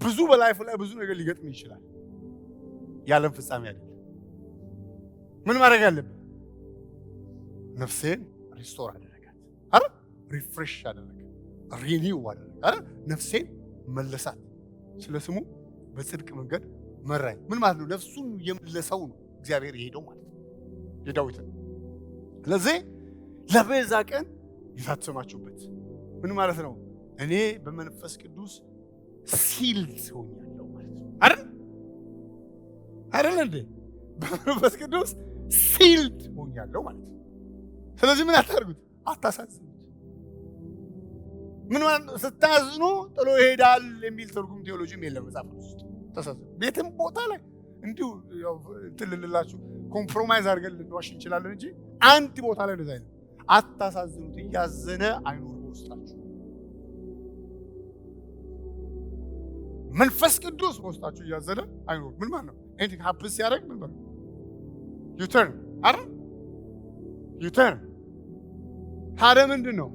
ብዙ በላይፍ ላይ ብዙ ነገር ሊገጥም ይችላል። ያለም ፍጻሜ አይደለም። ምን ማድረግ አለብን? ነፍሴን ሪስቶር አደረጋት አይደል? ሪፍሬሽ አደረጋት፣ ሪኒው አደረጋት አይደል? ነፍሴን መለሳት፣ ስለ ስሙ በጽድቅ መንገድ መራኝ። ምን ማለት ነው? ነፍሱን የመለሰው ነው እግዚአብሔር የሄደው ማለት ነው የዳዊትን። ስለዚህ ለቤዛ ቀን የታተማችሁበት ምን ማለት ነው? እኔ በመንፈስ ቅዱስ ሲልድ ሆኛለሁ ማለት ነው አይደል እንዴ? በመንፈስ ቅዱስ ሲልድ ሆኛለሁ ማለት ነው። ስለዚህ ምን አታርጉት? አታሳዝኑት። ምን ማለት ነው? ስታዝኑ ጥሎ ይሄዳል የሚል ትርጉም ቴዎሎጂም የለም መጽሐፍ ውስጥ። ተሳዝኑ ቤትም ቦታ ላይ እንዲሁ ትልልላችሁ ኮምፕሮማይዝ አድርገን ልንዋሽ እንችላለን እንጂ አንድ ቦታ ላይ እንደዛ አይደለም። አታሳዝኑት። እያዘነ አይኖር በውስጣችሁ። መንፈስ ቅዱስ በውስጣችሁ እያዘነ አይኖር። ምን ማለት ነው? ኤኒቲንግ ሀፕንስ ሲያደርግ ምን ማለት ነው? ዩተርን አይደል? ዩተርን ታዲያ ምንድን ነው?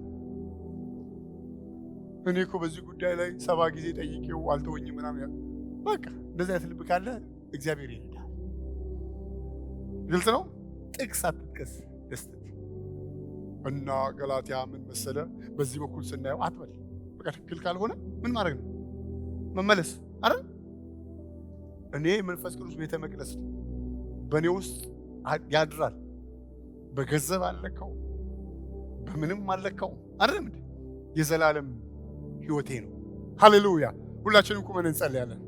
እኔ እኮ በዚህ ጉዳይ ላይ 7 ጊዜ ጠይቄው አልተወኝም ምናምን። በቃ እንደዚህ አይነት ልብ ካለ እግዚአብሔር ይረዳል። ግልጽ ነው። ጥቅስ አትጥቀስ ደስተት እና ገላትያ ምን መሰለ በዚህ በኩል ስናየው አትበል። በቃ ትክክል ካልሆነ ምን ማድረግ ነው? መመለስ አይደል? እኔ መንፈስ ቅዱስ ቤተ መቅደስ በእኔ ውስጥ ያድራል። በገንዘብ አለካው፣ በምንም አለካው አይደለም። የዘላለም ህይወቴ ነው። ሃሌሉያ። ሁላችንም ቁመን እንጸልያለን።